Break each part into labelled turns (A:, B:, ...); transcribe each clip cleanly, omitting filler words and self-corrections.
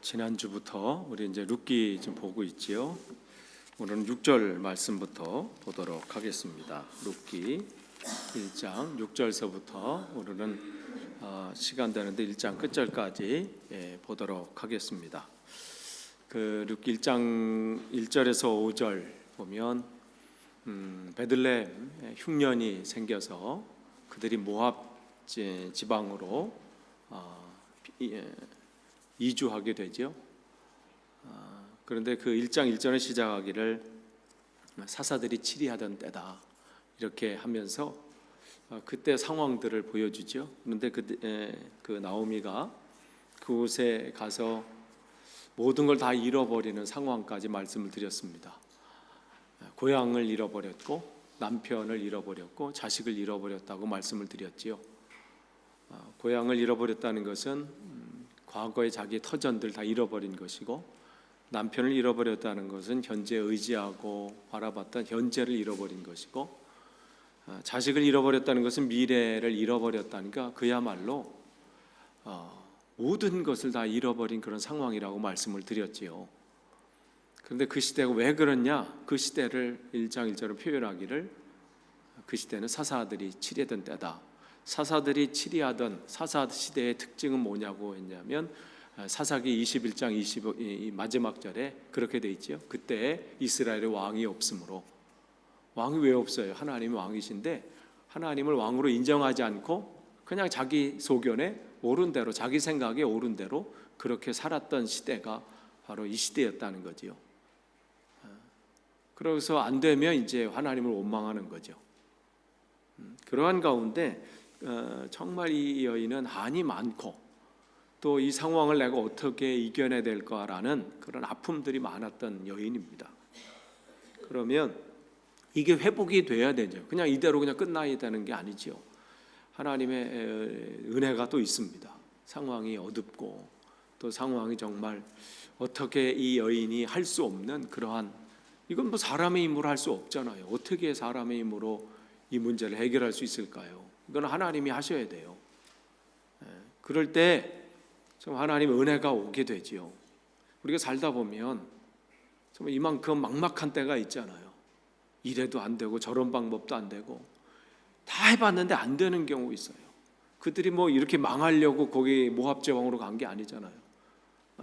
A: 지난주부터 우리 이제 룻기 좀 보고 있지요. 오늘은 6절 말씀부터 보도록 하겠습니다. 룻기 1장 6절서부터 오늘은 시간 되는데 1장 끝절까지 보도록 하겠습니다. 그 룻기 1장 1절에서 5절 보면 베들레헴 흉년이 생겨서 그들이 모압 지방으로 이주하게 되죠. 그런데 그 1장 1절에 시작하기를 사사들이 치리하던 때다 이렇게 하면서 그때 상황들을 보여주죠. 그런데 그 나오미가 그곳에 가서 모든 걸 다 잃어버리는 상황까지 말씀을 드렸습니다. 고향을 잃어버렸고 남편을 잃어버렸고 자식을 잃어버렸다고 말씀을 드렸지요. 고향을 잃어버렸다는 것은 과거의 자기 터전들 다 잃어버린 것이고, 남편을 잃어버렸다는 것은 현재 의지하고 바라봤던 현재를 잃어버린 것이고, 자식을 잃어버렸다는 것은 미래를 잃어버렸다니까 그야말로 모든 것을 다 잃어버린 그런 상황이라고 말씀을 드렸지요. 그런데 그 시대가 왜 그러냐? 그 시대를 1장 1절로 표현하기를 그 시대는 사사들이 치리하던 때다. 사사들이 치리하던 사사 시대의 특징은 뭐냐고 했냐면 사사기 21장 25 마지막 절에 그렇게 돼 있죠. 그때 이스라엘에 왕이 없으므로. 왕이 왜 없어요? 하나님이 왕이신데 하나님을 왕으로 인정하지 않고 그냥 자기 소견에 옳은 대로, 자기 생각에 옳은 대로 그렇게 살았던 시대가 바로 이 시대였다는 거지요. 그래서 안 되면 이제 하나님을 원망하는 거죠. 그러한 가운데 정말 이 여인은 한이 많고 또 이 상황을 내가 어떻게 이겨내야 될까라는 그런 아픔들이 많았던 여인입니다. 그러면 이게 회복이 돼야 되죠. 그냥 이대로 그냥 끝나야 되는 게 아니죠. 하나님의 은혜가 또 있습니다. 상황이 어둡고 또 상황이 정말 어떻게 이 여인이 할 수 없는 그러한, 이건 뭐 사람의 힘으로 할 수 없잖아요. 어떻게 사람의 힘으로 이 문제를 해결할 수 있을까요? 이건 하나님이 하셔야 돼요. 그럴 때 좀 하나님의 은혜가 오게 되지요. 우리가 살다 보면 정말 이만큼 막막한 때가 있잖아요. 이래도 안 되고 저런 방법도 안 되고 다 해봤는데 안 되는 경우 있어요. 그들이 뭐 이렇게 망하려고 거기 모압 제왕으로 간 게 아니잖아요.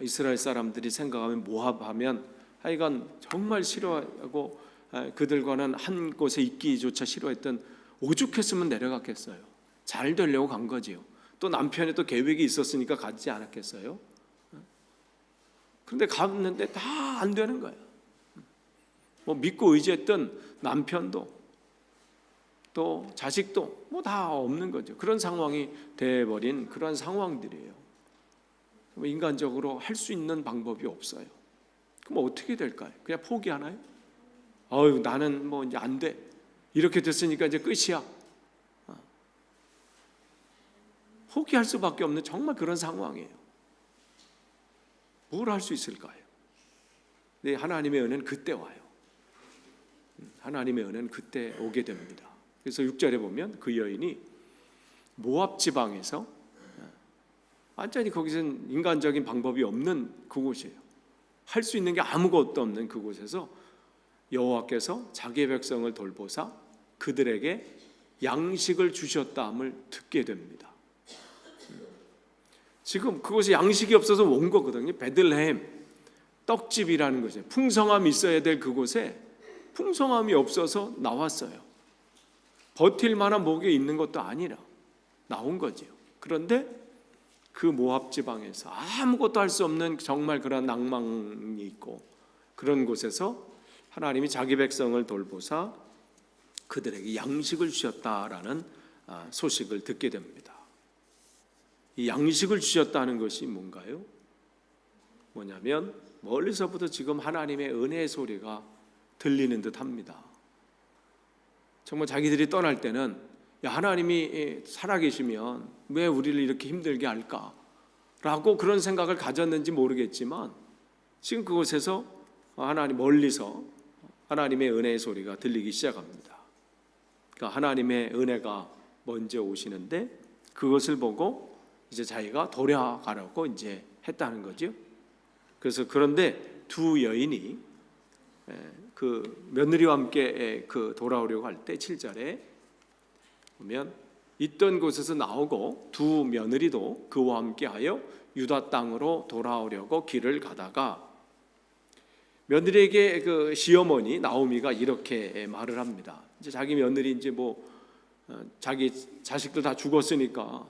A: 이스라엘 사람들이 생각하면 모압하면 하여간 정말 싫어하고 그들과는 한 곳에 있기조차 싫어했던, 오죽했으면 내려갔겠어요. 잘 되려고 간 거지요. 또 남편이 또 계획이 있었으니까 가지 않았겠어요. 그런데 갔는데 다 안 되는 거예요. 뭐 믿고 의지했던 남편도 또 자식도 뭐 다 없는 거죠. 그런 상황이 돼버린 그런 상황들이에요. 인간적으로 할 수 있는 방법이 없어요. 그럼 어떻게 될까요? 그냥 포기하나요? 나는 뭐 이제 안 돼. 이렇게 됐으니까 이제 끝이야. 포기할 수밖에 없는 정말 그런 상황이에요. 뭘 할 수 있을까요? 네, 하나님의 은혜는 그때 와요. 하나님의 은혜는 그때 오게 됩니다. 그래서 6절에 보면 그 여인이 모압 지방에서, 완전히 거기서는 인간적인 방법이 없는 그곳이에요. 할 수 있는 게 아무것도 없는 그곳에서 여호와께서 자기의 백성을 돌보사 그들에게 양식을 주셨다함을 듣게 됩니다. 지금 그곳에 양식이 없어서 온 거거든요. 베들레헴 떡집이라는 것이에요. 풍성함이 있어야 될 그곳에 풍성함이 없어서 나왔어요. 버틸 만한 목이 있는 것도 아니라 나온 거죠. 그런데 그 모압 지방에서 아무것도 할 수 없는 정말 그런 낭망이 있고 그런 곳에서 하나님이 자기 백성을 돌보사 그들에게 양식을 주셨다라는 소식을 듣게 됩니다. 이 양식을 주셨다는 것이 뭔가요? 뭐냐면 멀리서부터 지금 하나님의 은혜의 소리가 들리는 듯 합니다. 정말 자기들이 떠날 때는 하나님이 살아계시면 왜 우리를 이렇게 힘들게 할까? 라고 그런 생각을 가졌는지 모르겠지만 지금 그곳에서 멀리서 하나님의 은혜의 소리가 들리기 시작합니다. 그러니까 하나님의 은혜가 먼저 오시는데 그것을 보고 이제 자기가 돌아가려고 이제 했다는 거죠. 그래서 그런데 두 여인이 그 며느리와 함께 그 돌아오려고 할 때 7절에 보면 있던 곳에서 나오고 두 며느리도 그와 함께하여 유다 땅으로 돌아오려고 길을 가다가 며느리에게 그 시어머니 나오미가 이렇게 말을 합니다. 이제 자기 며느리 이제 자기 자식들 다 죽었으니까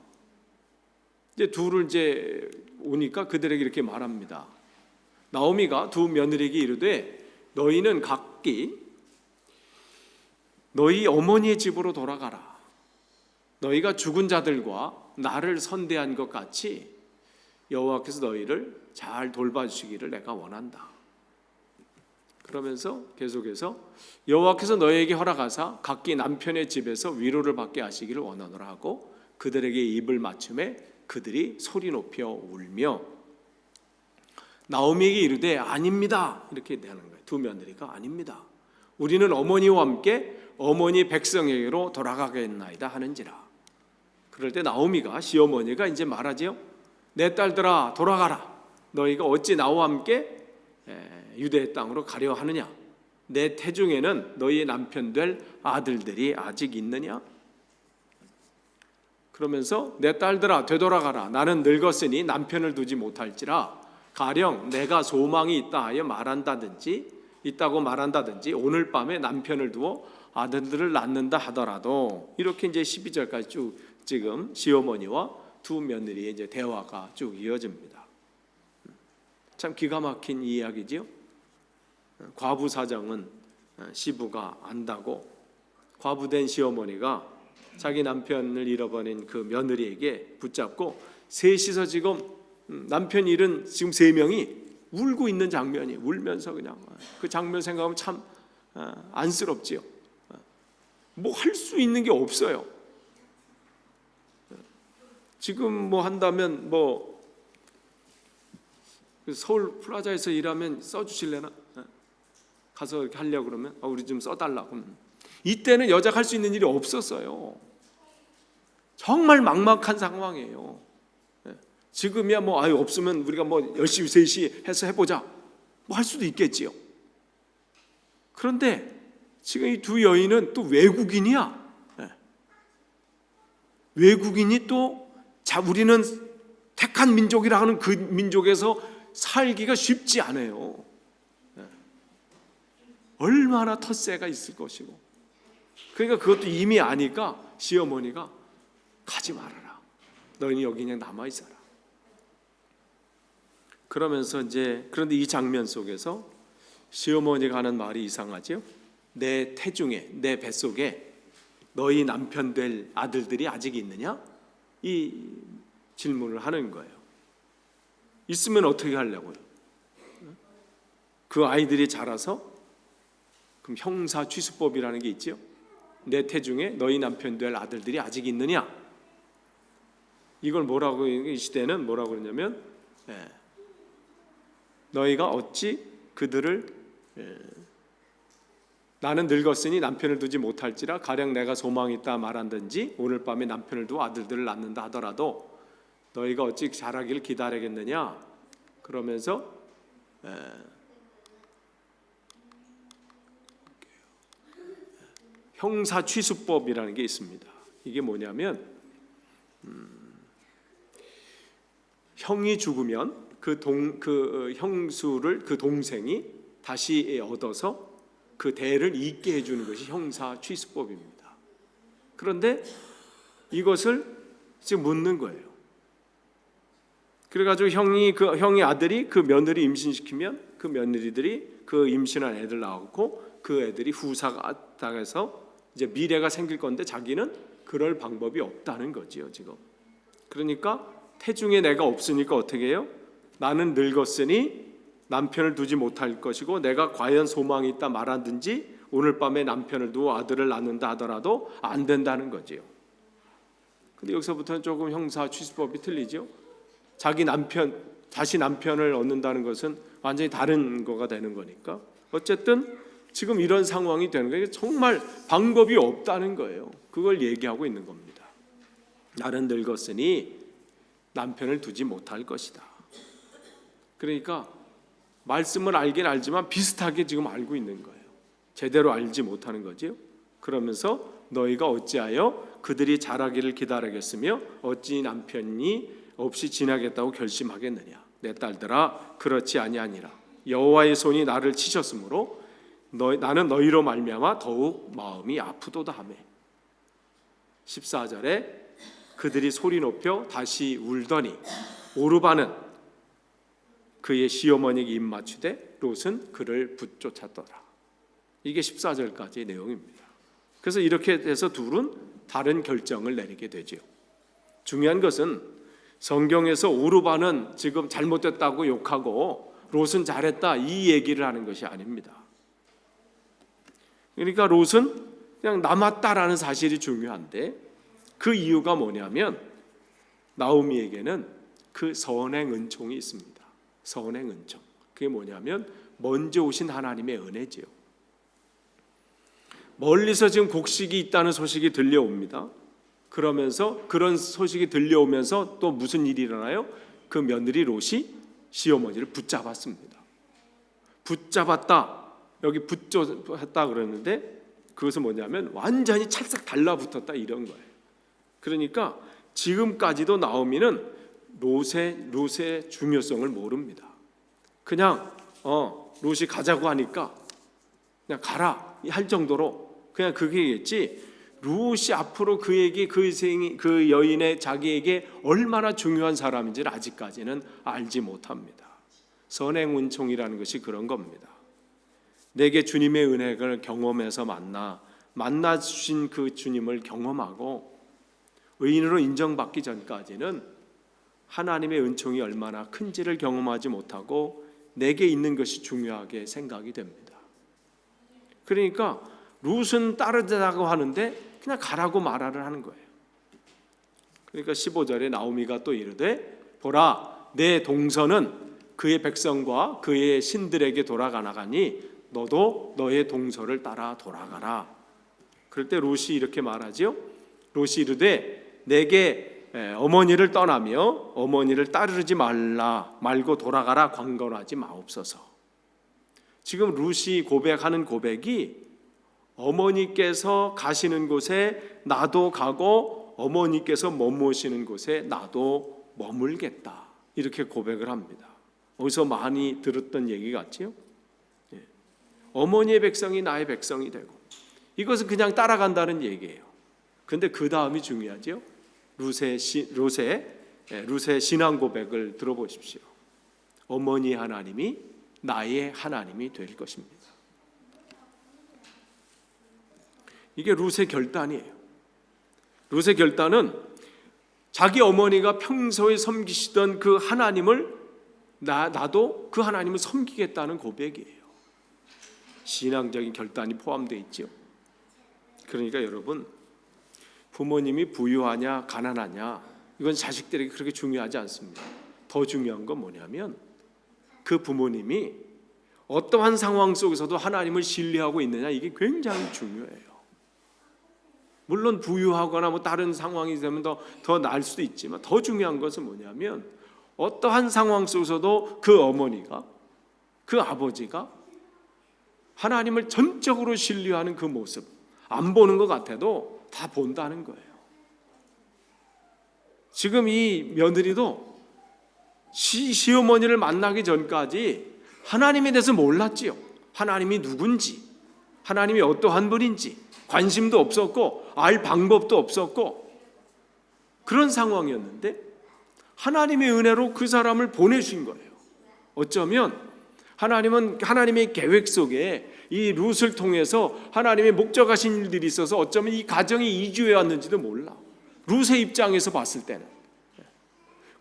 A: 이제 둘을 이제 오니까 그들에게 이렇게 말합니다. 나오미가 두 며느리에게 이르되 너희는 각기 너희 어머니의 집으로 돌아가라. 너희가 죽은 자들과 나를 선대한 것 같이 여호와께서 너희를 잘 돌봐주시기를 내가 원한다. 그러면서 계속해서 여호와께서 너희에게 허락하사 각기 남편의 집에서 위로를 받게 하시기를 원하노라 하고 그들에게 입을 맞춤에 그들이 소리 높여 울며 나오미에게 이르되 아닙니다. 이렇게 대하는 거예요. 두 며느리가 아닙니다. 우리는 어머니와 함께 어머니 백성에게로 돌아가겠나이다 하는지라. 그럴 때 나오미가 시어머니가 이제 말하지요. 내 딸들아 돌아가라. 너희가 어찌 나와 함께 유대 땅으로 가려 하느냐? 내 태중에는 너희의 남편 될 아들들이 아직 있느냐? 그러면서 내 딸들아 되돌아가라. 나는 늙었으니 남편을 두지 못할지라 가령 내가 소망이 있다 하여 있다고 말한다든지 오늘 밤에 남편을 두어 아들들을 낳는다 하더라도 이렇게 이제 12절까지 쭉 지금 시어머니와 두 며느리의 이제 대화가 쭉 이어집니다. 참 기가 막힌 이야기지요. 과부 사정은 시부가 안다고 과부된 시어머니가 자기 남편을 잃어버린 그 며느리에게 붙잡고 셋이서 지금 남편 잃은 지금 3명이 울고 있는 장면이 울면서 그냥 그 장면 생각하면 참 안쓰럽지요. 뭐 할 수 있는 게 없어요. 지금 한다면 서울 플라자에서 일하면 써주실래나? 가서 이렇게 하려고 그러면 우리 좀 써달라고. 이때는 여자가 할 수 있는 일이 없었어요. 정말 막막한 상황이에요. 지금이야 없으면 우리가 열심히 셋이 해서 해보자 할 수도 있겠지요. 그런데 지금 이 두 여인은 또 외국인이야. 외국인이 또 우리는 택한 민족이라 하는 그 민족에서 살기가 쉽지 않아요. 얼마나 텃세가 있을 것이고. 그러니까 그것도 이미 아니까 시어머니가 가지 말아라. 너희는 여기 그냥 남아 있어라. 그러면서 그런데 이 장면 속에서 시어머니가 하는 말이 이상하죠. 내 태중에 내 뱃속에 너희 남편 될 아들들이 아직 있느냐? 이 질문을 하는 거예요. 있으면 어떻게 하려고요? 그 아이들이 자라서 그럼 형사 취수법이라는 게 있죠. 내 태중에 너희 남편 될 아들들이 아직 있느냐? 이걸 뭐라고 이 시대는 뭐라고 그러냐면 너희가 어찌 그들을 나는 늙었으니 남편을 두지 못할지라 가령 내가 소망이 있다 말한든지 오늘 밤에 남편을 두어 아들들을 낳는다 하더라도 너희가 어찌 자라기를 기다리겠느냐? 그러면서 형사취수법이라는 게 있습니다. 이게 뭐냐면 형이 죽으면 그 형수를 그 동생이 다시 얻어서 그 대를 잇게 해주는 것이 형사취수법입니다. 그런데 이것을 지금 묻는 거예요. 그래가지고 형이 아들이 그 며느리 임신시키면 그 며느리들이 그 임신한 애들 낳고 그 애들이 후사가 당해서 이제 미래가 생길 건데 자기는 그럴 방법이 없다는 거지요 지금. 그러니까 태중에 내가 없으니까 어떻게 해요? 나는 늙었으니 남편을 두지 못할 것이고 내가 과연 소망이 있다 말하든지 오늘 밤에 남편을 두어 아들을 낳는다 하더라도 안 된다는 거지요. 근데 여기서부터는 조금 형사 취수법이 틀리죠. 다시 남편을 얻는다는 것은 완전히 다른 거가 되는 거니까. 어쨌든 지금 이런 상황이 되는 거예요. 정말 방법이 없다는 거예요. 그걸 얘기하고 있는 겁니다. 나는 늙었으니 남편을 두지 못할 것이다. 그러니까 말씀을 알긴 알지만 비슷하게 지금 알고 있는 거예요. 제대로 알지 못하는 거지요. 그러면서 너희가 어찌하여 그들이 자라기를 기다리겠으며 어찌 남편이 없이 지나겠다고 결심하겠느냐. 내 딸들아, 그렇지 아니하니라. 여호와의 손이 나를 치셨으므로 나는 너희로 말미암아 더욱 마음이 아프도다 하며. 14절에 그들이 소리 높여 다시 울더니 오르바는 그의 시어머니에게 입맞추되 롯은 그를 붙쫓았더라. 이게 14절까지의 내용입니다. 그래서 이렇게 해서 둘은 다른 결정을 내리게 되죠. 중요한 것은 성경에서 오르바는 지금 잘못됐다고 욕하고 롯은 잘했다 이 얘기를 하는 것이 아닙니다. 그러니까 롯은 그냥 남았다라는 사실이 중요한데 그 이유가 뭐냐면 나오미에게는 그 선행 은총이 있습니다. 선행 은총. 그게 뭐냐면 먼저 오신 하나님의 은혜지요. 멀리서 지금 곡식이 있다는 소식이 들려옵니다. 그러면서 그런 소식이 들려오면서 또 무슨 일이 일어나요? 그 며느리 롯이 시어머니를 붙잡았습니다. 붙잡았다. 여기 붙잡았다 그러는데 그것은 뭐냐면 완전히 찰싹 달라붙었다 이런 거예요. 그러니까 지금까지도 나오미는 롯의 중요성을 모릅니다. 그냥 롯이 가자고 하니까 그냥 가라 할 정도로 그냥 그게겠지. 롯이 앞으로 그에게 그 여인의 자기에게 얼마나 중요한 사람인지를 아직까지는 알지 못합니다. 선행 은총이라는 것이 그런 겁니다. 내게 주님의 은혜를 경험해서 만나 주신 그 주님을 경험하고 의인으로 인정받기 전까지는 하나님의 은총이 얼마나 큰지를 경험하지 못하고 내게 있는 것이 중요하게 생각이 됩니다. 그러니까 롯은 따르자고 하는데 그냥 가라고 말하를 하는 거예요. 그러니까 15절에 나오미가 또 이르되 보라 내 동서는 그의 백성과 그의 신들에게 돌아가나가니 너도 너의 동서를 따라 돌아가라. 그럴 때 롯이 이렇게 말하지요. 롯이 이르되 내게 어머니를 떠나며 어머니를 따르지 말고 돌아가라 강권하지 마옵소서. 지금 롯이 고백하는 고백이 어머니께서 가시는 곳에 나도 가고 어머니께서 머무시는 곳에 나도 머물겠다 이렇게 고백을 합니다. 어디서 많이 들었던 얘기 같지요? 어머니의 백성이 나의 백성이 되고 이것은 그냥 따라간다는 얘기예요. 근데 그 다음이 중요하죠. 롯의 신앙 고백을 들어보십시오. 어머니 하나님이 나의 하나님이 될 것입니다. 이게 롯의 결단이에요. 롯의 결단은 자기 어머니가 평소에 섬기시던 그 하나님을 나도 그 하나님을 섬기겠다는 고백이에요. 신앙적인 결단이 포함되어 있죠. 그러니까 여러분 부모님이 부유하냐 가난하냐 이건 자식들에게 그렇게 중요하지 않습니다. 더 중요한 건 뭐냐면 그 부모님이 어떠한 상황 속에서도 하나님을 신뢰하고 있느냐 이게 굉장히 중요해요. 물론 부유하거나 뭐 다른 상황이 되면 더 나을 수도 있지만 더 중요한 것은 뭐냐면 어떠한 상황 속에서도 그 어머니가 그 아버지가 하나님을 전적으로 신뢰하는 그 모습 안 보는 것 같아도 다 본다는 거예요. 지금 이 며느리도 시어머니를 만나기 전까지 하나님에 대해서 몰랐지요. 하나님이 누군지 하나님이 어떠한 분인지 관심도 없었고 알 방법도 없었고 그런 상황이었는데 하나님의 은혜로 그 사람을 보내주신 거예요. 어쩌면 하나님은 하나님의 계획 속에 이 롯을 통해서 하나님의 목적하신 일들이 있어서 어쩌면 이 가정이 이주해 왔는지도 몰라. 롯의 입장에서 봤을 때는.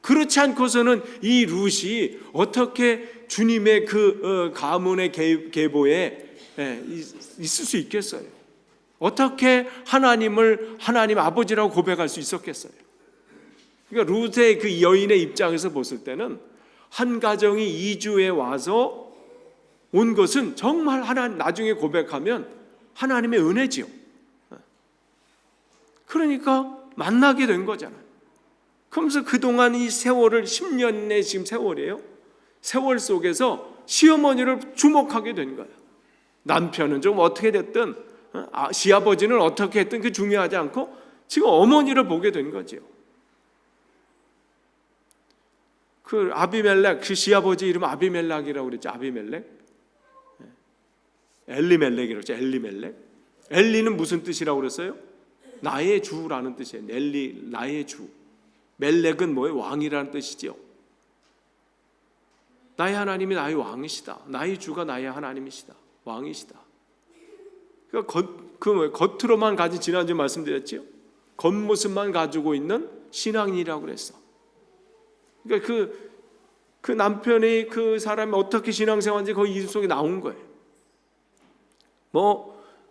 A: 그렇지 않고서는 이 롯이 어떻게 주님의 그 가문의 계보에 있을 수 있겠어요? 어떻게 하나님 아버지라고 고백할 수 있었겠어요? 그러니까 롯의 그 여인의 입장에서 봤을 때는 한 가정이 이주해 와서 온 것은 정말 나중에 고백하면 하나님의 은혜지요. 그러니까 만나게 된 거잖아요. 그러면서 그동안 이 세월을 10년의 지금 세월이에요. 세월 속에서 시어머니를 주목하게 된 거예요. 남편은 좀 어떻게 됐든 시아버지는 어떻게 했든 그 중요하지 않고 지금 어머니를 보게 된 거죠. 그 아비멜렉, 그 시아버지 이름 아비멜렉이라고 그랬죠. 아비멜렉, 엘리멜렉이라고 했죠. 엘리멜렉. 엘리는 무슨 뜻이라고 그랬어요? 나의 주라는 뜻이에요. 엘리, 나의 주. 멜렉은 뭐예요? 왕이라는 뜻이죠. 나의 하나님이 나의 왕이시다. 나의 주가 나의 하나님이시다. 왕이시다. 그러니까 겉으로만 가진, 지난주 말씀드렸죠. 겉모습만 가지고 있는 신앙인이라고 그랬어. 그러니까 그 남편이 그 사람이 어떻게 신앙생활인지 거기 이름 속에 나온 거예요.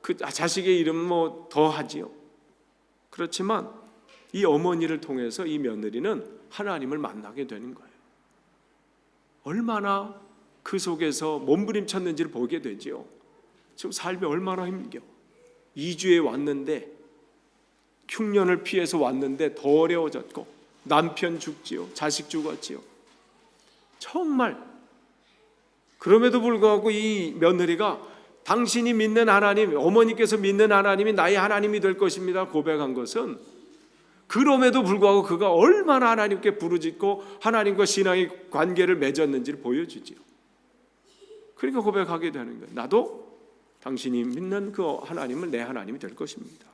A: 그 자식의 이름 더 하지요. 그렇지만 이 어머니를 통해서 이 며느리는 하나님을 만나게 되는 거예요. 얼마나 그 속에서 몸부림쳤는지를 보게 되죠. 지금 삶이 얼마나 힘겨. 2주에 왔는데, 흉년을 피해서 왔는데 더 어려워졌고, 남편 죽지요, 자식 죽었지요. 정말. 그럼에도 불구하고 이 며느리가 당신이 믿는 하나님, 어머니께서 믿는 하나님이 나의 하나님이 될 것입니다 고백한 것은, 그럼에도 불구하고 그가 얼마나 하나님께 부르짖고 하나님과 신앙의 관계를 맺었는지를 보여주지요. 그러니까 고백하게 되는 거예요. 나도 당신이 믿는 그 하나님은 내 하나님이 될 것입니다.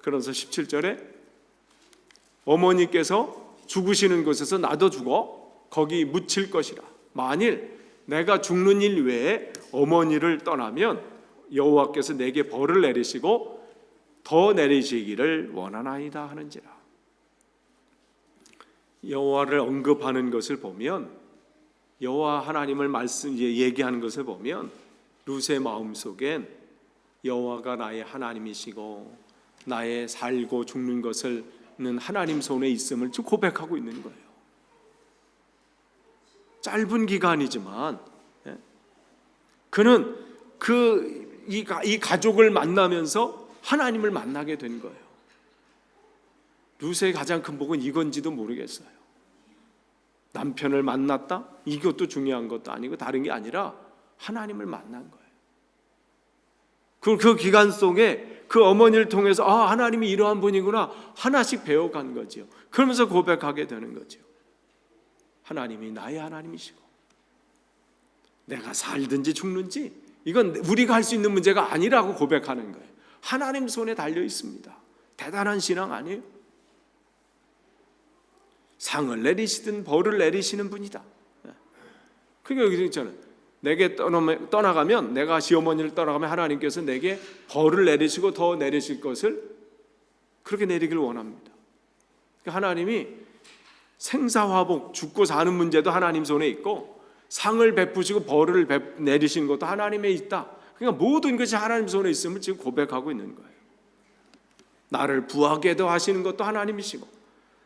A: 그러면서 17절에 어머니께서 죽으시는 곳에서 나도 죽어 거기 묻힐 것이라. 만일 내가 죽는 일 외에 어머니를 떠나면 여호와께서 내게 벌을 내리시고 더 내리시기를 원하나이다 하는지라. 여호와를 언급하는 것을 보면, 여호와 하나님을 얘기하는 것을 보면 룻의 마음속엔 여호와가 나의 하나님이시고 나의 살고 죽는 것을 하나님 손에 있음을 고백하고 있는 거예요. 짧은 기간이지만 그는 이 가족을 만나면서 하나님을 만나게 된 거예요. 룻의 가장 큰 복은 이건지도 모르겠어요. 남편을 만났다? 이것도 중요한 것도 아니고 다른 게 아니라 하나님을 만난 거예요. 그 기간 속에 그 어머니를 통해서 하나님이 이러한 분이구나 하나씩 배워간 거죠. 그러면서 고백하게 되는 거죠. 하나님이 나의 하나님이시고 내가 살든지 죽는지 이건 우리가 할 수 있는 문제가 아니라고 고백하는 거예요. 하나님 손에 달려 있습니다. 대단한 신앙 아니에요? 상을 내리시든 벌을 내리시는 분이다. 그게 여기 있잖아요. 내게 떠나가면, 내가 시어머니를 떠나가면 하나님께서 내게 벌을 내리시고 더 내리실 것을 그렇게 내리길 원합니다. 그러니까 하나님이 생사화복, 죽고 사는 문제도 하나님 손에 있고 상을 베푸시고 벌을 내리시는 것도 하나님에 있다. 그러니까 모든 것이 하나님 손에 있음을 지금 고백하고 있는 거예요. 나를 부하게도 하시는 것도 하나님이시고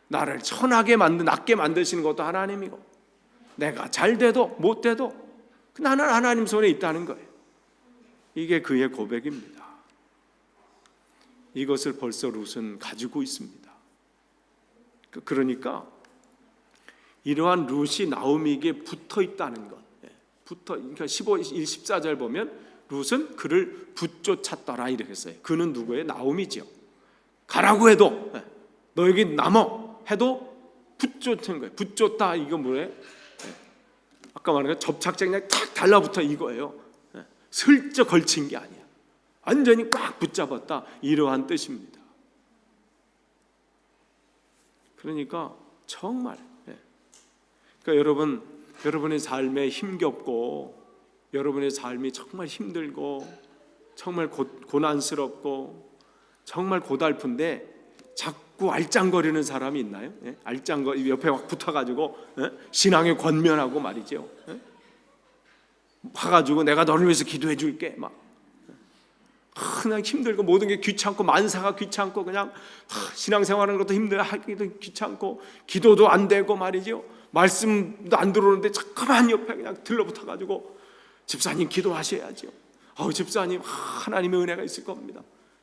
A: 나를 천하게 낮게 만드시는 것도 하나님이고 내가 잘 돼도 못 돼도 나는 하나님 손에 있다는 거예요. 이게 그의 고백입니다. 이것을 벌써 룻은 가지고 있습니다. 그러니까 이러한 룻이 나오미에게 붙어 있다는 것. 그러니까 14절 보면 룻은 그를 붙쫓았더라 이렇게 했어요. 그는 누구예요? 나오미죠. 가라고 해도 너 여기 남어 해도 붙쫓은 거예요. 붙쫓다 이거 뭐예요? 아까 말한 거 접착제 그냥 탁 달라붙어 이거예요. 슬쩍 걸친 게 아니야. 완전히 꽉 붙잡았다 이러한 뜻입니다. 그러니까 정말 그러니까 여러분의 삶에 힘겹고 여러분의 삶이 정말 힘들고 정말 고난스럽고 정말 고달픈데 자꾸 알짱거리는 사람이 있나요? 옆에 막 붙어가지고 신앙에 권면하고 말이죠. 와가지고 내가 너를 위해서 기도해 줄게 막 그냥 힘들고 모든 게 귀찮고 만사가 귀찮고 그냥 신앙생활하는 것도 힘들어 하기도 귀찮고 기도도 안 되고 말이죠. 말씀도 안 들어오는데 잠깐만 옆에 그냥 들러붙어가지고 집사님 기도하셔야죠. 집사님 하나님의 은혜가 있을 겁니다.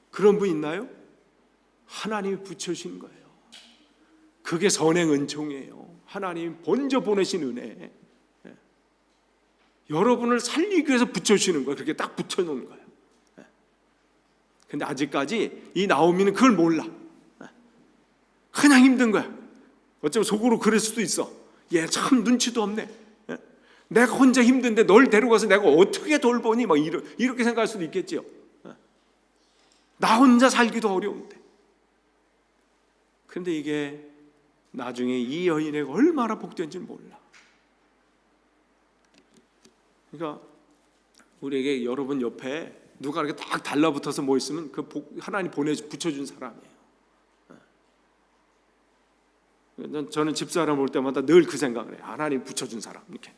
A: 그런 분 있나요? 하나님이 붙여주신 거예요. 그게 선행 은총이에요. 하나님 먼저 보내신 은혜. 여러분을 살리기 위해서 붙여주시는 거예요. 그렇게 딱 붙여놓은 거예요. 근데 아직까지 이 나오미는 그걸 몰라. 그냥 힘든 거야. 어쩌면 속으로 그럴 수도 있어. 얘 참 눈치도 없네. 내가 혼자 힘든데 널 데려가서 내가 어떻게 돌보니? 막 이렇게 생각할 수도 있겠지요. 나 혼자 살기도 어려운데. 근데 이게 나중에 이 여인에게 얼마나 복된지 몰라. 그러니까 우리에게 여러분 옆에 누가 이렇게 딱 달라붙어서 뭐 있으면 그 하나님 붙여준 사람이에요. 저는 집사람 올 때마다 늘 그 생각을 해요. 하나님 붙여준 사람 이렇게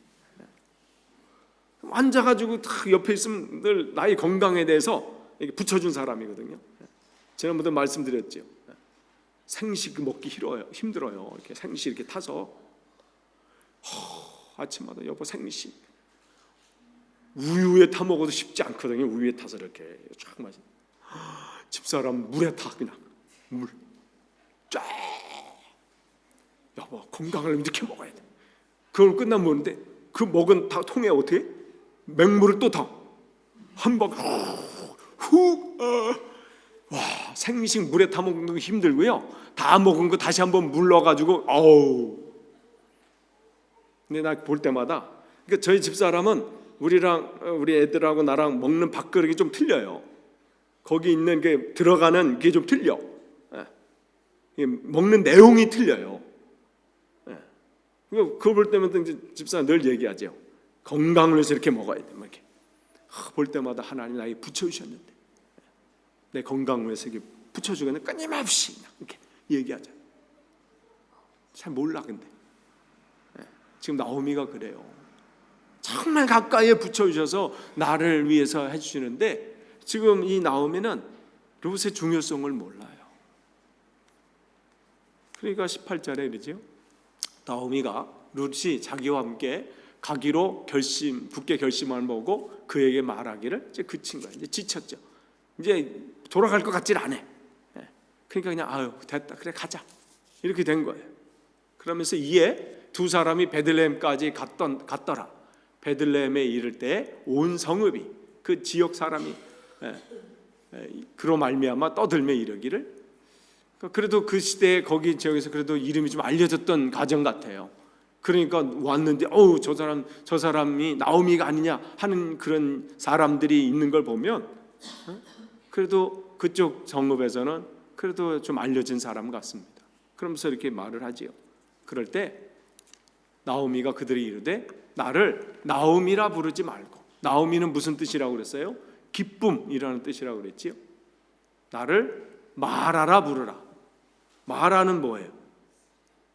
A: 앉아가지고 딱 옆에 있으면 늘 나의 건강에 대해서 붙여준 사람이거든요. 지난번에 말씀드렸죠. 생식 먹기 힘들어요. 이렇게 생식 이렇게 타서 아침마다 여보 생식 우유에 타 먹어도 쉽지 않거든요. 우유에 타서 이렇게 쫙 마시. 집사람 물에 타 그냥 물 쫙. 여보 건강을 이렇게 먹어야 돼. 그걸 끝나면 먹는데 그 먹은 다 통에 어떻게 맹물을 또 타. 한 번 훅. 와 생식 물에 타 먹는 거 힘들고요. 다 먹은 거 다시 한번 물 넣어가지고 어우. 근데 나 볼 때마다 그러니까 저희 집사람은 우리 애들하고 나랑 먹는 밥그릇이 좀 틀려요. 거기 있는 게 들어가는 게 좀 틀려. 먹는 내용이 틀려요. 그거 볼 때마다 이제 집사람 늘 얘기하죠. 건강을 위해서 이렇게 먹어야 돼. 이렇게 볼 때마다 하나님 나에게 붙여주셨는데 내 건강을 위해서 이렇게 붙여주겠는데 끊임없이 이렇게 얘기하죠. 잘 몰라 근데 지금 나오미가 그래요. 정말 가까이에 붙여주셔서 나를 위해서 해주시는데 지금 이 나오미는 룻의 중요성을 몰라요. 그러니까 18절에 이러죠. 나오미가 룻이 자기와 함께 가기로 굳게 결심을 보고 그에게 말하기를 이제 그친 거예요. 이제 지쳤죠. 이제 돌아갈 것 같질 않아. 그러니까 그냥 아유 됐다 그래 가자 이렇게 된 거예요. 그러면서 이에 두 사람이 베들레헴까지 갔더라. 베들레헴에 이를 때 온 성읍이 그 지역 사람이 그로 말미암아 떠들며 이르기를 그래도 그 시대에 거기 지역에서 그래도 이름이 좀 알려졌던 가정 같아요. 그러니까 왔는데 저 사람이 나오미가 아니냐 하는 그런 사람들이 있는 걸 보면 그래도 그쪽 성읍에서는 그래도 좀 알려진 사람 같습니다. 그러면서 이렇게 말을 하지요. 그럴 때 나오미가 그들이 이르되 나를 나오미라 부르지 말고, 나오미는 무슨 뜻이라고 그랬어요? 기쁨이라는 뜻이라고 그랬지요. 나를 마라라 부르라. 마라는 뭐예요?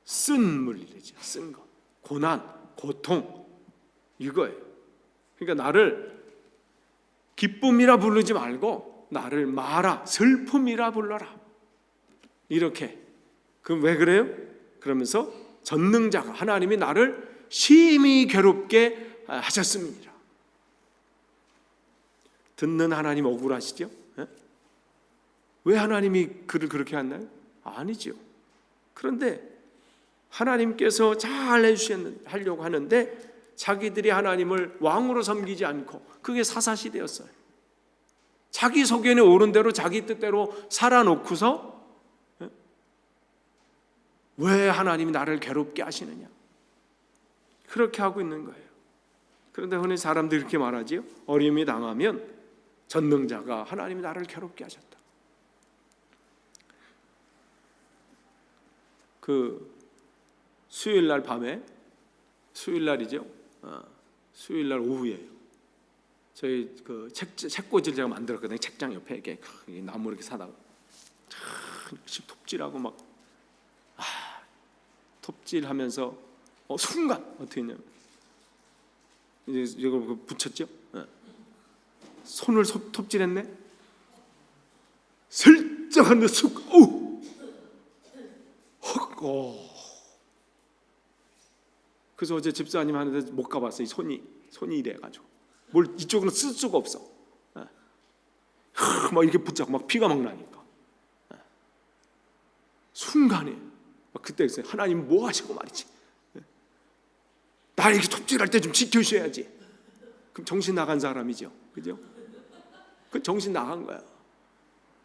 A: 쓴 물이죠. 쓴 거. 고난, 고통 이거예요. 그러니까 나를 기쁨이라 부르지 말고 나를 마라, 슬픔이라 불러라. 이렇게. 그럼 왜 그래요? 그러면서 전능자가 하나님이 나를 심히 괴롭게 하셨습니다. 듣는 하나님 억울하시죠? 왜 하나님이 그를 그렇게 하나요? 아니죠. 그런데 하나님께서 잘 해주시려고 하는데 자기들이 하나님을 왕으로 섬기지 않고 그게 사사시대였어요. 자기 소견에 오른 대로 자기 뜻대로 살아놓고서 왜 하나님이 나를 괴롭게 하시느냐 그렇게 하고 있는 거예요. 그런데 흔히 사람들이 이렇게 말하지요. 어려움이 당하면 전능자가 하나님이 나를 괴롭게 하셨다. 그 수요일날 밤에 수요일날이죠. 수요일날 오후에 저희 그 책꽂이를 제가 만들었거든요. 책장 옆에 이렇게 나무 이렇게 사다가 톱질하고 막 톱질하면서 순간 어떻게 했냐면 이제 이걸 붙였죠. 손을 톱질했네. 슬쩍 하는데 쑥 그래서 어제 집사님 하는데 못 가봤어요. 손이 이래가지고 뭘 이쪽으로 쓸 수가 없어. 막 이렇게 붙잡고 막 피가 막 나니까 순간에 그때 있어요. 하나님 뭐 하시고 말이지. 나 이렇게 톱질할 때 좀 지켜주셔야지. 그럼 정신 나간 사람이죠. 그죠? 그 정신 나간 거야.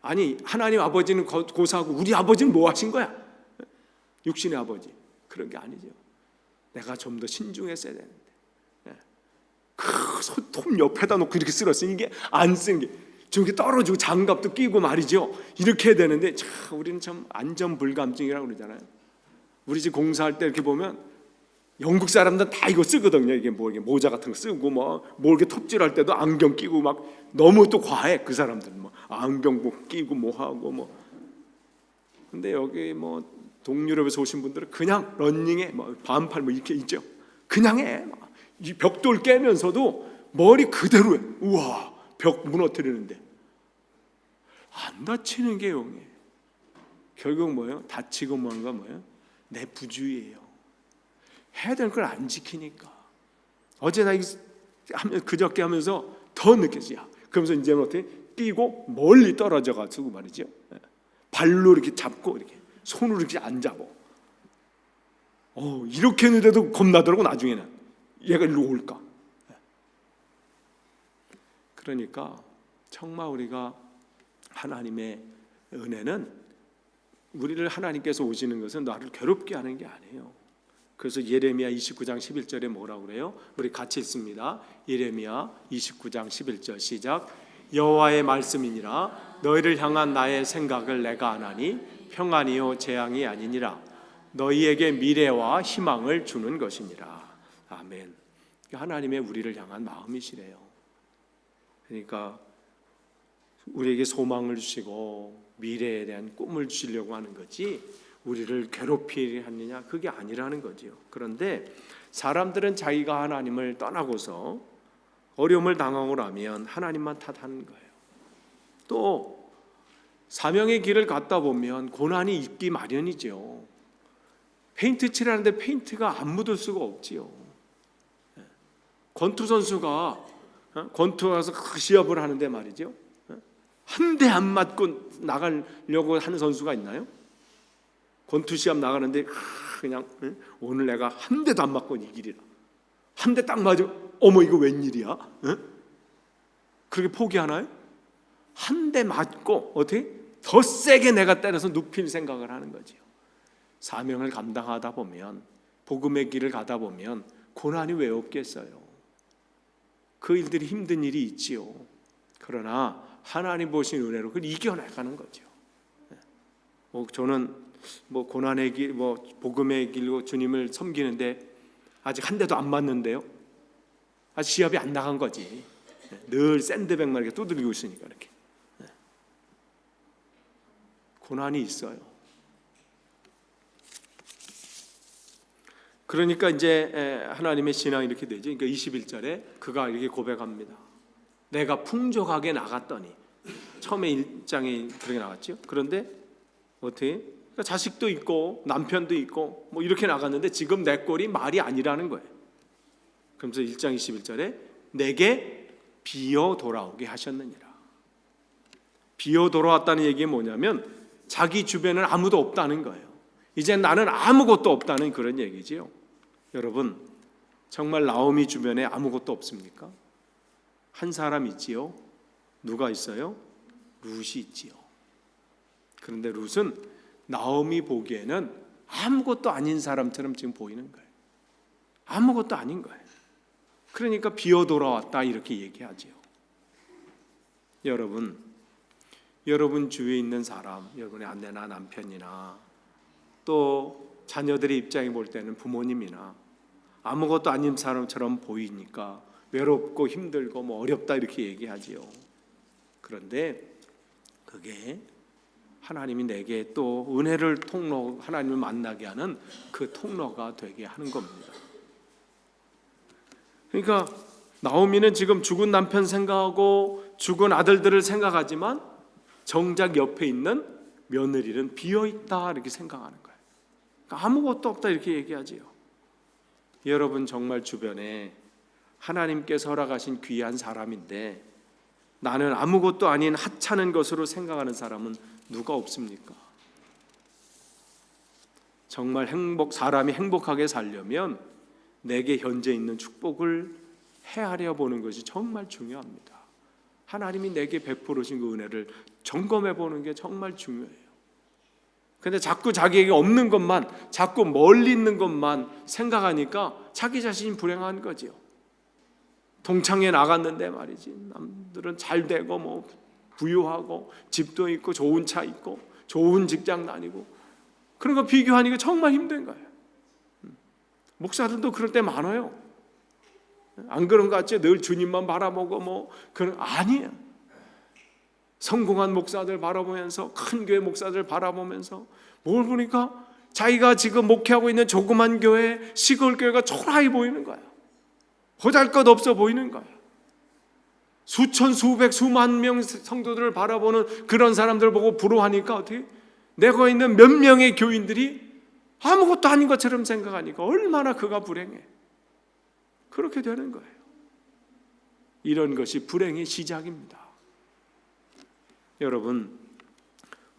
A: 아니 하나님 아버지는 고사하고 우리 아버지는 뭐 하신 거야? 육신의 아버지. 그런 게 아니죠. 내가 좀 더 신중했어야 되는데. 그 톱 옆에다 놓고 이렇게 쓸었으니 이게 안 쓴 게 저기 떨어지고 장갑도 끼고 말이죠. 이렇게 해야 되는데 우리는 참 안전불감증이라고 그러잖아요. 우리 집 공사할 때 이렇게 보면 영국 사람들은 다 이거 쓰거든요. 이게 뭐 이게 모자 같은 거 쓰고 뭐 이렇게 톱질할 때도 안경 끼고 막 너무 또 과해 그 사람들은 뭐 안경 뭐 끼고 뭐 하고 뭐. 근데 여기 뭐 동유럽에서 오신 분들은 그냥 런닝에 뭐 반팔 뭐 이렇게 있죠. 그냥 해. 이 벽돌 깨면서도 머리 그대로 해. 우와 벽 무너뜨리는데 안 다치는 게 용이에요. 결국 뭐예요? 다치고 뭔가 뭐예요? 내 부주의예요. 해야 되는 걸 안 지키니까. 어제 나 그저께 하면서 더 느꼈어요. 그러면서 이제는 어떻게 뛰고 멀리 떨어져 가지고 말이죠. 발로 이렇게 잡고 이렇게 손으로 이렇게 안 잡어. 이렇게 했는데도 겁나더라고. 나중에는 얘가 일로 올까. 그러니까 정말 우리가 하나님의 은혜는 우리를 하나님께서 오시는 것은 나를 괴롭게 하는 게 아니에요. 그래서 예레미야 29장 11절에 뭐라고 그래요? 우리 같이 읽습니다. 예레미야 29장 11절 시작. 여호와의 말씀이니라 너희를 향한 나의 생각을 내가 아나니 평안이요 재앙이 아니니라 너희에게 미래와 희망을 주는 것이니라. 아멘. 하나님의 우리를 향한 마음이시래요. 그러니까 우리에게 소망을 주시고 미래에 대한 꿈을 주시려고 하는 거지 우리를 괴롭히려 하느냐 그게 아니라는 거지요. 그런데 사람들은 자기가 하나님을 떠나고서 어려움을 당하고 나면 하나님만 탓하는 거예요. 또 사명의 길을 걷다 보면 고난이 있기 마련이죠. 페인트 칠하는데 페인트가 안 묻을 수가 없지요. 권투 선수가 권투 가서 시합을 하는데 말이죠. 한 대 안 맞고 나가려고 하는 선수가 있나요? 권투 시합 나가는데 그냥 오늘 내가 한 대도 안 맞고 이기리라. 한 대 딱 맞으면 어머 이거 웬일이야? 그렇게 포기하나요? 한 대 맞고 어떻게 더 세게 내가 때려서 눕힐 생각을 하는 거지요. 사명을 감당하다 보면 복음의 길을 가다 보면 고난이 왜 없겠어요? 그 일들이 힘든 일이 있지요. 그러나 하나님 보신 은혜로 그걸 이겨나가는 거죠. 저는 고난의 길, 복음의 길로 주님을 섬기는데 아직 한 대도 안 맞는데요. 아직 시합이 안 나간 거지. 늘 샌드백만 이렇게 두들기고 있으니까 이렇게. 고난이 있어요. 그러니까 이제 하나님의 신앙이 이렇게 되죠. 그러니까 21절에 그가 이렇게 고백합니다. 내가 풍족하게 나갔더니 처음에 1장에 그렇게 나갔죠. 그런데 어떻게 그러니까 자식도 있고 남편도 있고 이렇게 나갔는데 지금 내 꼴이 말이 아니라는 거예요. 그러면서 1장 21절에 내게 비어 돌아오게 하셨느니라. 비어 돌아왔다는 얘기가 뭐냐면 자기 주변에는 아무도 없다는 거예요. 이제 나는 아무것도 없다는 그런 얘기지요. 여러분 정말 나오미 주변에 아무것도 없습니까? 한 사람 있지요. 누가 있어요? 룻이 있지요. 그런데 룻은 나오미 보기에는 아무것도 아닌 사람처럼 지금 보이는 거예요. 아무것도 아닌 거예요. 그러니까 비어 돌아왔다 이렇게 얘기하지요. 여러분 주위에 있는 사람, 여러분의 아내나 남편이나 또 자녀들의 입장에 볼 때는 부모님이나 아무것도 아닌 사람처럼 보이니까 외롭고 힘들고 어렵다 이렇게 얘기하지요. 그런데 그게 하나님이 내게 또 은혜를 하나님을 만나게 하는 그 통로가 되게 하는 겁니다. 그러니까 나오미는 지금 죽은 남편 생각하고 죽은 아들들을 생각하지만 정작 옆에 있는 며느리는 비어있다 이렇게 생각하는 거예요. 그러니까 아무것도 없다 이렇게 얘기하지요. 여러분 정말 주변에 하나님께서 허락하신 귀한 사람인데 나는 아무것도 아닌 하찮은 것으로 생각하는 사람은 누가 없습니까? 정말 사람이 행복하게 살려면 내게 현재 있는 축복을 헤아려 보는 것이 정말 중요합니다. 하나님이 내게 베풀으신 그 은혜를 점검해 보는 게 정말 중요해요. 근데 자꾸 자기에게 없는 것만, 자꾸 멀리 있는 것만 생각하니까 자기 자신이 불행한 거지요. 동창회 나갔는데 말이지, 남들은 잘 되고 뭐 부유하고 집도 있고 좋은 차 있고 좋은 직장 다니고, 그런 거 비교하니까 정말 힘든 거예요. 목사들도 그럴 때 많아요. 안 그런 것 같지? 늘 주님만 바라보고 뭐 그런, 아니에요. 성공한 목사들 바라보면서, 큰 교회 목사들 바라보면서 뭘 보니까 자기가 지금 목회하고 있는 조그만 교회, 시골 교회가 초라해 보이는 거예요. 보잘것없어 보이는 거예요. 수천, 수백, 수만 명 성도들을 바라보는 그런 사람들 보고 부러워하니까 어떻게? 내가 있는 몇 명의 교인들이 아무것도 아닌 것처럼 생각하니까 얼마나 그가 불행해. 그렇게 되는 거예요. 이런 것이 불행의 시작입니다. 여러분,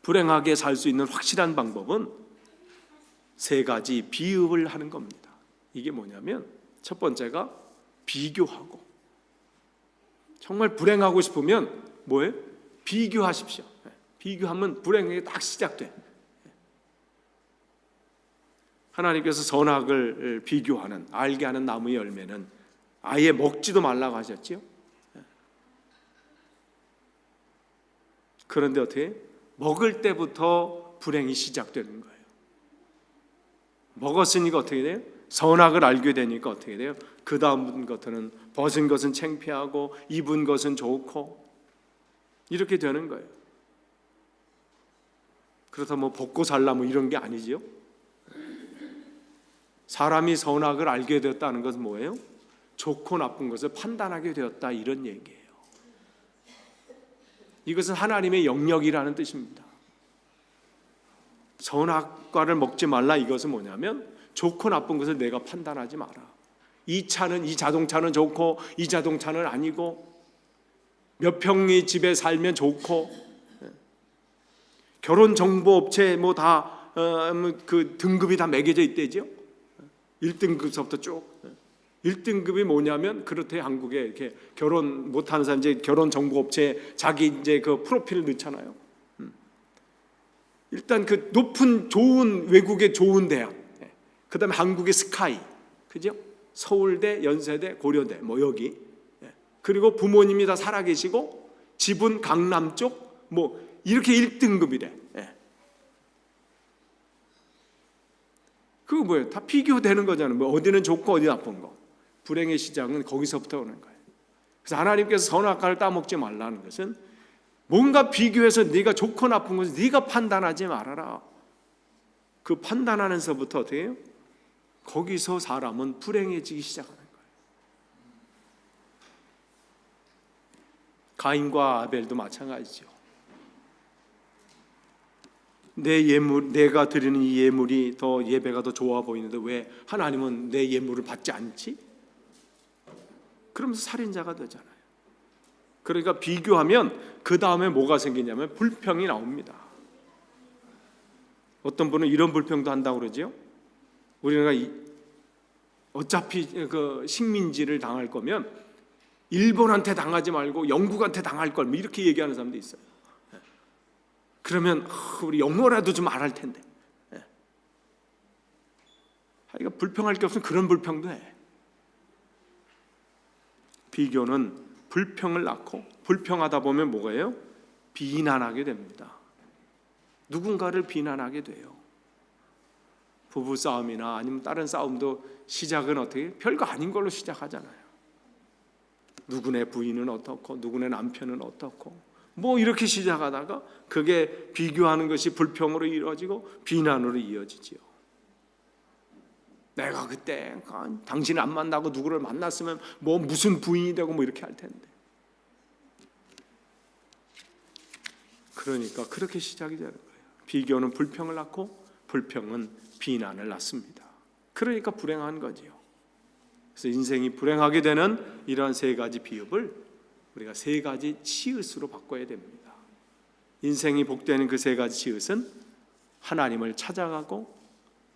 A: 불행하게 살 수 있는 확실한 방법은 세 가지 비읍을 하는 겁니다. 이게 뭐냐면, 첫 번째가 비교하고. 정말 불행하고 싶으면 뭐예요? 비교하십시오. 비교하면 불행이 딱 시작돼. 하나님께서 선악을 비교하는, 알게 하는 나무의 열매는 아예 먹지도 말라고 하셨죠. 그런데 어떻게? 먹을 때부터 불행이 시작되는 거예요. 먹었으니까 어떻게 돼요? 선악을 알게 되니까 어떻게 돼요? 그 다음 것들은 벗은 것은 창피하고 입은 것은 좋고 이렇게 되는 거예요. 그렇다고 뭐 벗고 살라 뭐 이런 게 아니지요. 사람이 선악을 알게 되었다는 것은 뭐예요? 좋고 나쁜 것을 판단하게 되었다, 이런 얘기예요. 이것은 하나님의 영역이라는 뜻입니다. 선악과를 먹지 말라, 이것은 뭐냐면 좋고 나쁜 것을 내가 판단하지 마라. 이 자동차는 좋고 이 자동차는 아니고, 몇 평의 집에 살면 좋고, 결혼정보업체 뭐 다 그 등급이 다 매겨져 있대죠. 1등급부터 쭉. 1등급이 뭐냐면, 그렇대, 한국에 이렇게 결혼 못하는 사람 이제 결혼정보업체에 자기 이제 그 프로필을 넣잖아요. 일단 그 높은 좋은 외국의 좋은 대학, 그다음에 한국의 스카이, 그죠? 서울대, 연세대, 고려대 뭐 여기, 그리고 부모님이 다 살아계시고 집은 강남 쪽 뭐 이렇게 1등급이래. 그거 뭐예요? 다 비교되는 거잖아요. 뭐 어디는 좋고 어디 나쁜 거. 불행의 시작은 거기서부터 오는 거예요. 그래서 하나님께서 선악과를 따먹지 말라는 것은 뭔가 비교해서 네가 좋고 나쁜 것을 네가 판단하지 말아라. 그 판단하는 서부터 어떻게 해요? 거기서 사람은 불행해지기 시작하는 거예요. 가인과 아벨도 마찬가지죠. 내가 드리는 이 예물이 더 예배가 더 좋아 보이는데 왜 하나님은 내 예물을 받지 않지? 그러면서 살인자가 되잖아요. 그러니까 비교하면 그 다음에 뭐가 생기냐면 불평이 나옵니다. 어떤 분은 이런 불평도 한다고 그러죠. 우리가 어차피 그 식민지를 당할 거면 일본한테 당하지 말고 영국한테 당할 걸, 뭐 이렇게 얘기하는 사람도 있어요. 그러면 우리 영어라도 좀 알할 텐데. 그러니까 불평할 게 없으면 그런 불평도 해. 비교는 불평을 낳고, 불평하다 보면 뭐예요? 비난하게 됩니다. 누군가를 비난하게 돼요. 부부 싸움이나 아니면 다른 싸움도 시작은 어떻게? 별거 아닌 걸로 시작하잖아요. 누구네 부인은 어떻고 누구네 남편은 어떻고 뭐 이렇게 시작하다가 그게 비교하는 것이 불평으로 이루어지고 비난으로 이어지지요. 내가 그때 당신 안 만나고 누구를 만났으면 뭐 무슨 부인이 되고 뭐 이렇게 할 텐데. 그러니까 그렇게 시작이 되는 거예요. 비교는 불평을 낳고 불평은 비난을 낳습니다. 그러니까 불행한 거지요. 그래서 인생이 불행하게 되는 이러한 세 가지 비읍을 우리가 세 가지 치읓으로 바꿔야 됩니다. 인생이 복되는 그 세 가지 치읓은 하나님을 찾아가고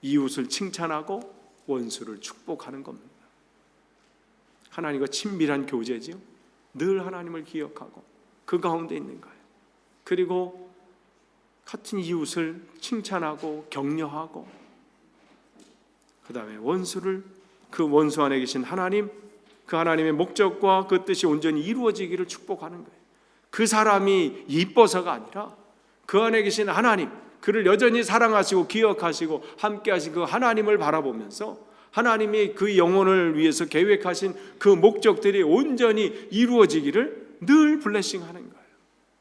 A: 이웃을 칭찬하고 원수를 축복하는 겁니다. 하나님과 친밀한 교제지요. 늘 하나님을 기억하고 그 가운데 있는 거예요. 그리고 같은 이웃을 칭찬하고 격려하고, 그 다음에 원수를, 그 원수 안에 계신 하나님, 그 하나님의 목적과 그 뜻이 온전히 이루어지기를 축복하는 거예요. 그 사람이 이뻐서가 아니라 그 안에 계신 하나님, 그를 여전히 사랑하시고 기억하시고 함께 하신 그 하나님을 바라보면서 하나님이 그 영혼을 위해서 계획하신 그 목적들이 온전히 이루어지기를 늘 블레싱하는 거예요.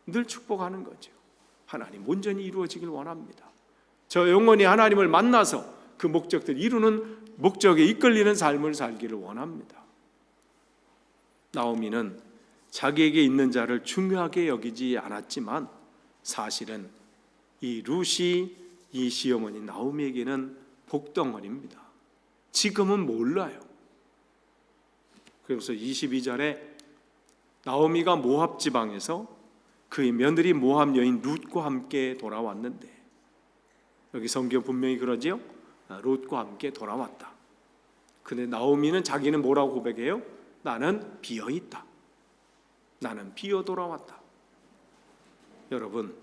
A: 늘 축복하는 거죠. 하나님 온전히 이루어지길 원합니다. 저 영혼이 하나님을 만나서 그 목적들을 이루는 목적에 이끌리는 삶을 살기를 원합니다. 나오미는 자기에게 있는 자를 중요하게 여기지 않았지만 사실은 이 룻이 이 시어머니 나오미에게는 복덩어리입니다. 지금은 몰라요. 그래서 22절에 나오미가 모압 지방에서 그의 며느리 모압 여인 룻과 함께 돌아왔는데, 여기 성경 분명히 그러지요. 룻과 함께 돌아왔다. 근데 나오미는 자기는 뭐라고 고백해요? 나는 비어있다. 나는 비어 돌아왔다. 여러분,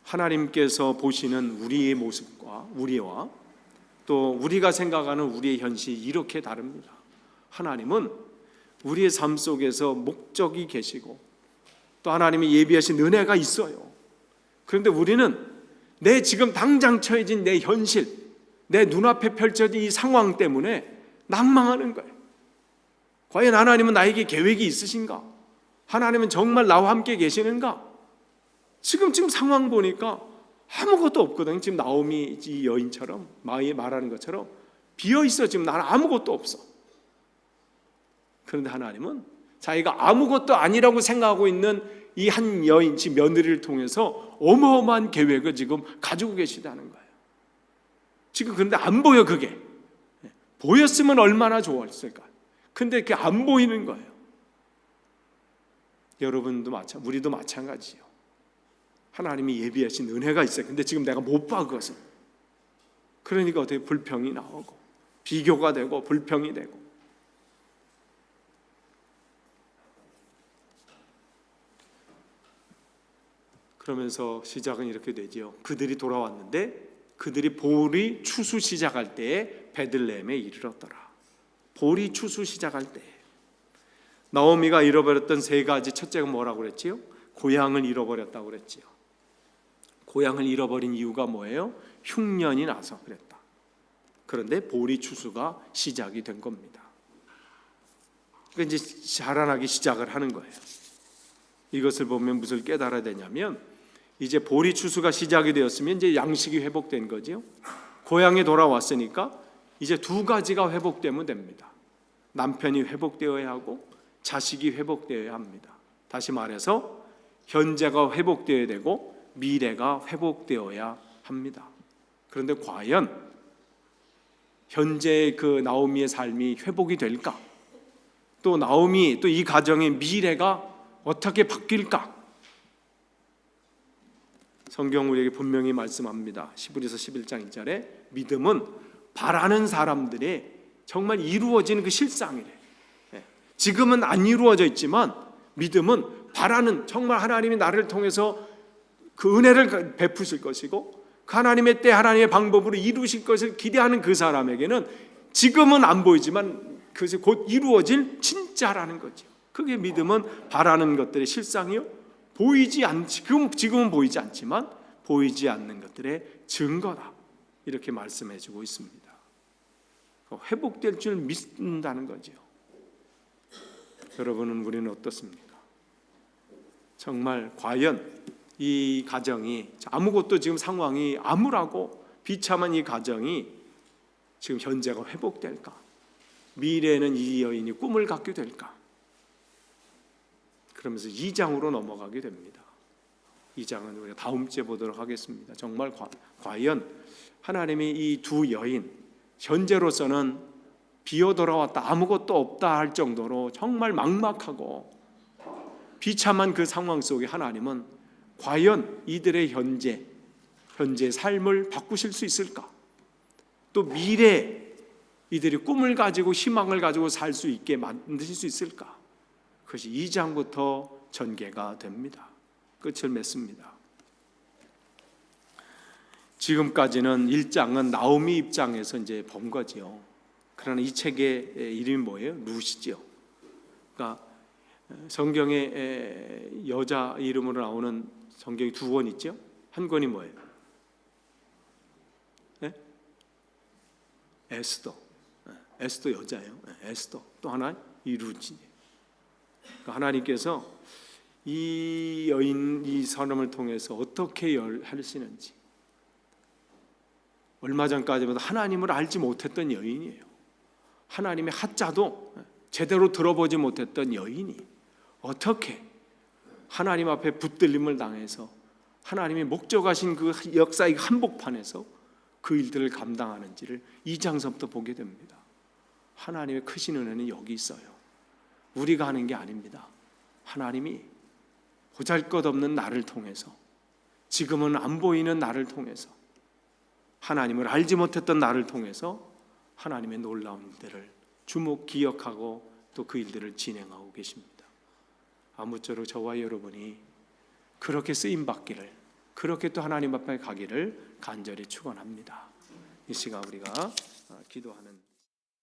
A: 하나님께서 보시는 우리의 모습과 우리와 또 우리가 생각하는 우리의 현실이 이렇게 다릅니다. 하나님은 우리의 삶 속에서 목적이 계시고 또 하나님이 예비하신 은혜가 있어요. 그런데 우리는 내 지금 당장 처해진 내 현실, 내 눈앞에 펼쳐진 이 상황 때문에 낭망하는 거예요. 과연 하나님은 나에게 계획이 있으신가? 하나님은 정말 나와 함께 계시는가? 지금 상황 보니까 아무것도 없거든요. 지금 나오미 이 여인처럼 말하는 것처럼 비어있어. 지금 나는 아무것도 없어. 그런데 하나님은 자기가 아무것도 아니라고 생각하고 있는 이 한 여인, 지금 며느리를 통해서 어마어마한 계획을 지금 가지고 계시다는 거예요. 지금 그런데 안 보여. 그게 보였으면 얼마나 좋았을까. 근데 그게 안 보이는 거예요. 여러분도 우리도 마찬가지요. 하나님이 예비하신 은혜가 있어요. 근데 지금 내가 못 봐 그것을. 그러니까 어떻게 불평이 나오고 비교가 되고 불평이 되고. 그러면서 시작은 이렇게 되지요. 그들이 돌아왔는데 그들이 보리 추수 시작할 때에 베들레헴에 이르렀더라. 보리 추수 시작할 때 나오미가 잃어버렸던 세 가지, 첫째가 뭐라고 그랬지요? 고향을 잃어버렸다고 그랬지요. 고향을 잃어버린 이유가 뭐예요? 흉년이 나서 그랬다. 그런데 보리 추수가 시작이 된 겁니다. 그러니까 이제 자라나기 시작을 하는 거예요. 이것을 보면 무엇을 깨달아야 되냐면, 이제 보리 추수가 시작이 되었으면 이제 양식이 회복된 거죠. 고향에 돌아왔으니까 이제 두 가지가 회복되면 됩니다. 남편이 회복되어야 하고 자식이 회복되어야 합니다. 다시 말해서 현재가 회복되어야 되고 미래가 회복되어야 합니다. 그런데 과연 현재의 그 나오미의 삶이 회복이 될까? 또 나오미, 또 이 가정의 미래가 어떻게 바뀔까? 성경 우리에게 분명히 말씀합니다. 히브리서 11장 1절에 믿음은 바라는 사람들의 정말 이루어지는 그 실상이래. 지금은 안 이루어져 있지만 믿음은 바라는, 정말 하나님이 나를 통해서 그 은혜를 베푸실 것이고 그 하나님의 때 하나님의 방법으로 이루실 것을 기대하는 그 사람에게는 지금은 안 보이지만 그것이 곧 이루어질 진짜라는 거죠. 그게 믿음은 바라는 것들의 실상이요, 보이지 않지, 지금은 보이지 않지만 보이지 않는 것들의 증거다, 이렇게 말씀해주고 있습니다. 회복될 줄 믿는다는 거죠. 여러분은, 우리는 어떻습니까? 정말 과연 이 가정이, 아무것도 지금 상황이 암울하고 비참한 이 가정이 지금 현재가 회복될까? 미래에는 이 여인이 꿈을 갖게 될까? 그러면서 2장으로 넘어가게 됩니다. 2장은 우리가 다음 주에 보도록 하겠습니다. 정말 과연 하나님이 이 두 여인, 현재로서는 비어 돌아왔다, 아무것도 없다 할 정도로 정말 막막하고 비참한 그 상황 속에 하나님은 과연 이들의 현재 삶을 바꾸실 수 있을까? 또 미래 이들이 꿈을 가지고 희망을 가지고 살 수 있게 만드실 수 있을까? 그것이 2장부터 전개가 됩니다. 끝을 맺습니다. 지금까지는 1장은 나오미 입장에서 이제 본 거죠. 그러나 이 책의 이름이 뭐예요? 룻이죠. 그러니까 성경에 여자 이름으로 나오는 성경이 2권 있죠. 한 권이 뭐예요? 네? 에스더. 에스더 여자예요. 에스더. 또 하나 이 룻이에요. 그러니까 하나님께서 이 여인, 이 사람을 통해서 어떻게 하시는지, 얼마 전까지만 하나님을 알지 못했던 여인이에요. 하나님의 하자도 제대로 들어보지 못했던 여인이 어떻게 하나님 앞에 붙들림을 당해서 하나님이 목적하신 그 역사의 한복판에서 그 일들을 감당하는지를 2장서부터 보게 됩니다. 하나님의 크신 은혜는 여기 있어요. 우리가 하는 게 아닙니다. 하나님이 보잘것없는 나를 통해서, 지금은 안 보이는 나를 통해서, 하나님을 알지 못했던 나를 통해서 하나님의 놀라운 일들을 기억하고 또 그 일들을 진행하고 계십니다. 아무쪼록 저와 여러분이 그렇게 쓰임 받기를, 그렇게 또 하나님 앞에 가기를 간절히 축원합니다. 이 시간 우리가 기도하는